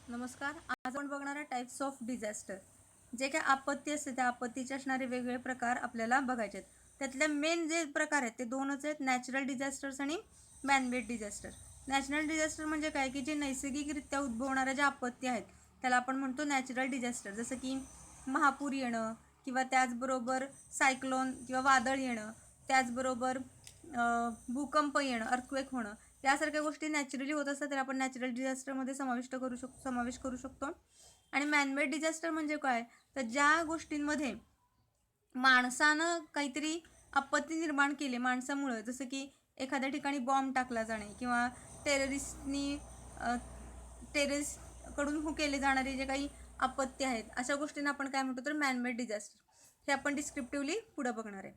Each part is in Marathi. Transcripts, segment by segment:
नमस्कार. आज आपण बघणार आहे टाइप्स ऑफ डिझास्टर. जे काही आपत्ती असते त्या आपत्तीचे असणारे वेगवेगळे प्रकार आपल्याला बघायचे आहेत. त्यातले मेन जे प्रकार आहेत ते दोनच आहेत, नॅचरल डिझास्टर्स आणि मॅनमेड डिझास्टर. नॅचरल डिझास्टर म्हणजे काय की जे नैसर्गिकरित्या उद्भवणाऱ्या ज्या आपत्ती आहेत त्याला आपण म्हणतो नॅचरल डिझास्टर. जसं की महापूर येणं किंवा त्याचबरोबर सायक्लोन किंवा वादळ येणं, त्याचबरोबर भूकंप येणं, अर्थक्वेक होणं, यासारख्या गोष्टी नॅचरली होत असतात त्याला आपण नॅचरल डिझास्टरमध्ये समावेश करू शकतो. आणि मॅनमेड डिझास्टर म्हणजे काय, तर ज्या गोष्टींमध्ये माणसानं काहीतरी आपत्ती निर्माण केली माणसामुळं, जसं की एखाद्या ठिकाणी बॉम्ब टाकला जाणे किंवा टेररिस्टकडून केले जाणारे जे काही आपत्ती आहेत अशा गोष्टींना आपण काय म्हणतो तर मॅनमेड डिझास्टर. हे आपण डिस्क्रिप्टिव्हली पुढे बघणार आहे.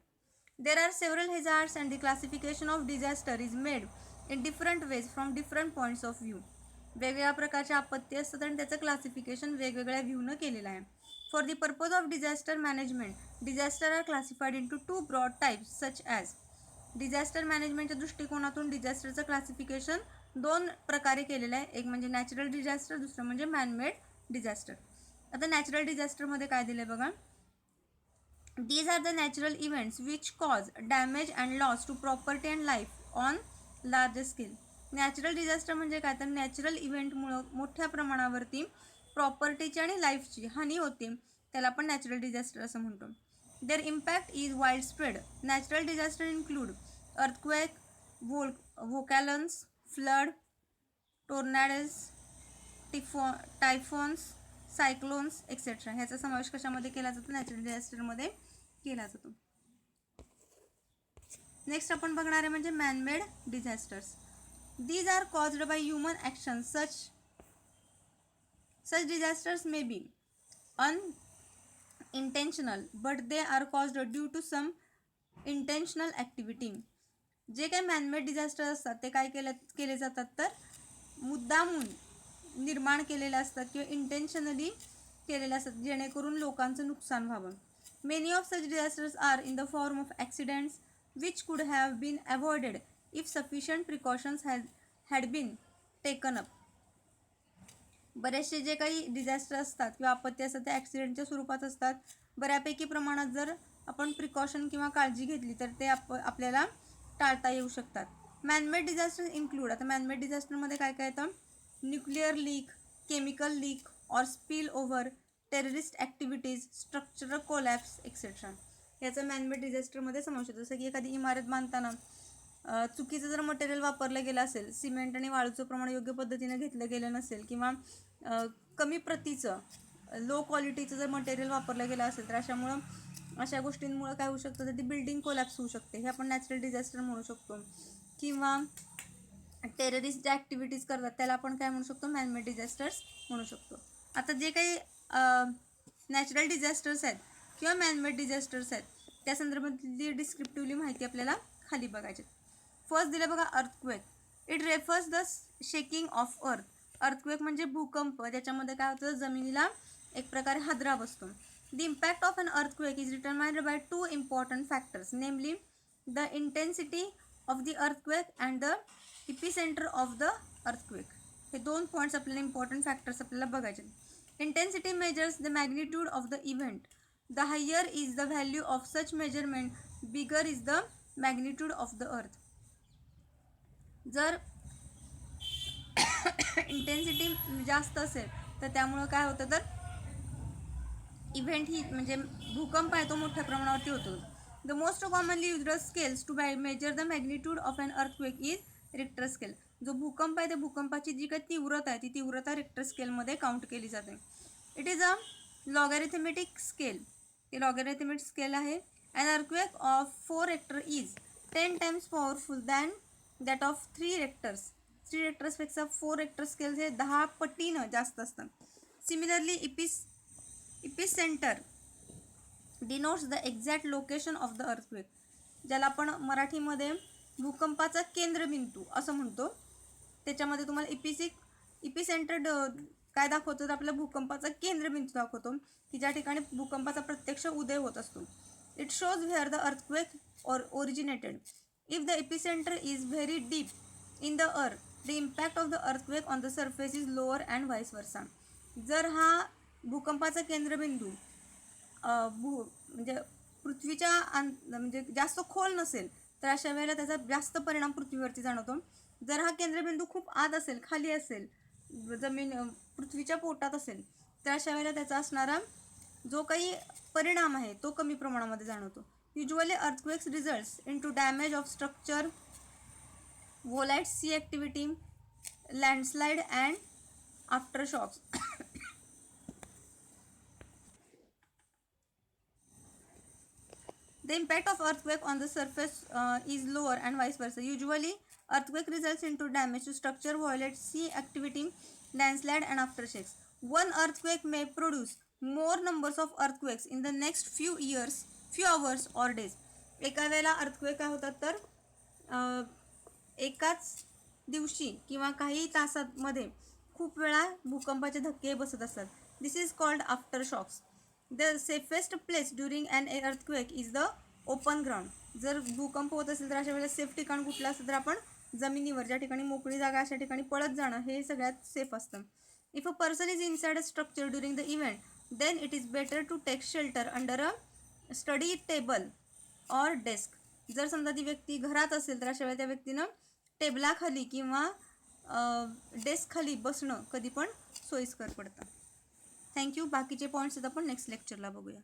There are several hazards and the classification of disaster is made in different ways from different points of view. वेगवेगळ्या प्रकारच्या आपत्ती असतात आणि त्याचं क्लासिफिकेशन वेगवेगळ्या व्ह्यूनं केलेलं आहे. For the purpose of disaster management, disaster are classified into two broad types such as. डिझास्टर मॅनेजमेंटच्या दृष्टिकोनातून डिझास्टरचं क्लासिफिकेशन दोन प्रकारे केलेलं आहे. एक म्हणजे नॅचरल डिझास्टर, दुसरं म्हणजे मॅनमेड डिझास्टर. आता नॅचरल डिझास्टरमध्ये काय दिलं आहे बघा. These are the natural events which cause damage and loss to property and life on large scale. Natural disaster म्हणजे काय तर नॅचरल इव्हेंटमुळं मोठ्या प्रमाणावरती प्रॉपर्टीची आणि लाईफची हानी होते, त्याला आपण नॅचरल डिझास्टर असं म्हणतो. Their impact is wide spread. Natural disaster include earthquake, volcanoes, flood, tornadoes, typhoons, cyclones etcetera. ह्याचा समावेश कशामध्ये केला जातो, नॅचरल डिझास्टरमध्ये केला जातो. नेक्स्ट आपण बघणार आहे म्हणजे manmade disasters. These are caused by human action. Such disasters may be unintentional but they are caused due to some intentional activity. जे काही मॅनमेड डिझास्टर असतात ते काय केले जातात तर मुद्दामून निर्माण केलेले असतात किंवा इंटेन्शनली केलेले असतात जेणेकरून लोकांचं नुकसान व्हावं. Many of such disasters are in the form of accidents which could have been avoided if sufficient precautions had been taken up. बरेचसे जे काही डिझास्टर असतात किंवा आपत्ती असतात ते ॲक्सिडेंटच्या स्वरूपात असतात. बऱ्यापैकी प्रमाणात जर आपण प्रिकॉशन किंवा काळजी घेतली तर ते आपल्याला टाळता येऊ शकतात. Man-made disaster include. आता मॅनमेड डिझास्टरमध्ये काय काय येतं, nuclear leak, chemical leak or spill over, terrorist activities, structural collapse etcetera. याचा मॅनमेड डिझास्टरमध्ये समावेश होतो. जसं की एखादी इमारत बांधताना चुकीचं जर मटेरियल वापरलं गेलं असेल, सिमेंट आणि वाळूचं प्रमाण योग्य पद्धतीने घेतलं गेलं नसेल किंवा कमी प्रतीचं लो क्वालिटीचं जर मटेरियल वापरलं गेलं असेल तर अशा गोष्टींमुळे काय होऊ शकतं तर ती बिल्डिंग कोलॅप्स होऊ शकते. हे आपण नॅचरल डिझास्टर म्हणू शकतो. किंवा टेररिस्ट ज्या ॲक्टिव्हिटीज करतात त्याला आपण काय म्हणू शकतो, मॅनमेड डिझास्टर्स म्हणू शकतो. आता जे काही नॅचरल डिझास्टर्स आहेत किंवा मॅनमेड डिझास्टर्स आहेत त्या संदर्भातली डिस्क्रिप्टिव्हली माहिती आपल्याला खाली बघायची. फर्स्ट दिलं बघा earthquake. It refers the shaking of earth. Earthquake म्हणजे भूकंप, ज्याच्यामध्ये काय होतं जमिनीला एक प्रकारे हादरा बसतो. The impact of an earthquake is determined by two important factors, namely the intensity of the earthquake and the epicentre of the earthquake. हे दोन पॉईंट्स आपल्याला इम्पॉर्टंट फॅक्टर्स आपल्याला बघायचे. Intensity measures the magnitude of the event. The higher is the value of such measurement, bigger is the magnitude of the earth. जर इंटेन्सिटी जास्त असेल तर त्यामुळं काय होतं तर इव्हेंट ही म्हणजे भूकंप आहे तो मोठ्या प्रमाणावरती होतो. The most commonly used scales to measure the magnitude of an earthquake is Richter scale. जो भूकंप आहे त्या भूकंपाची जी काही तीव्रता आहे ती तीव्रता रिक्टर स्केलमध्ये काउंट केली जाते. It is a logarithmic scale. ते लॉगॅरिथमेटिक स्केल आहे. An earthquake of 4 Richter is 10 times powerful than that of 3 Richters. 3 रेक्टर्सपेक्षा 4 रेक्टर स्केल्स हे 10 पटीनं जास्त असतात. Similarly epicentre denotes the exact location of the earthquake. ज्याला आपण मराठीमध्ये भूकंपाचा केंद्रबिंदू असं म्हणतो. त्याच्यामध्ये तुम्हाला इपिसेंटर काय दाखवतो तर आपल्या भूकंपाचा केंद्रबिंदू दाखवतो की ज्या ठिकाणी भूकंपाचा प्रत्यक्ष उदय होत असतो. It shows where the earthquake originated. If the epicentre is very deep in the earth the impact of the earthquake on the surface is lower and vice versa. जर हा भूकंपाचा केंद्रबिंदू म्हणजे पृथ्वीच्या म्हणजे जास्त खोल नसेल तर अशा वेळेला त्याचा जास्त परिणाम पृथ्वीवरती जाणवतो. जर हा केंद्रबिंदू खूप आत असेल, खाली असेल, पृथ्वीच्या पोटात असेल तर अशा वेळेला त्याचा असणारा जो काही परिणाम आहे तो कमी प्रमाणामध्ये जाणवतो. Usually earthquakes results into damage of structure, volatile sea activity, landslide and aftershocks. The impact of earthquake on the surface is lower and vice versa. Usually, earthquake results into damage to structure, volatile sea activity, landslide and aftershocks. One earthquake may produce more numbers of earthquakes in the next few years, few hours or days. एका वेळेला अर्थक्वेक काय होतात तर एकाच दिवशी किंवा काही तासांमध्ये खूप वेळा भूकंपाचे धक्के बसत असतात. This is called aftershocks. The safest place during an earthquake is the open ground. जर भूकंप होत असेल तर अशा वेळेला सेफ ठिकाण कुठलं असतं तर आपण जमिनीवर, ज्या ठिकाणी मोकळी जागा अशा ठिकाणी पळत जाणं हे सगळ्यात सेफ असतं. If a person is inside a structure during the event then it is better to take shelter under a sturdy table or desk. जर समजा ती व्यक्ती घरात असेल तर अशा वेळेला त्या व्यक्तीनं टेबलाखाली किंवा डेस्कखाली बसणं कधी पण सोयीस्कर पडतं. थँक्यू. बाकीचे पॉईंट्स आपण नेक्स्ट लेक्चरला बघूया.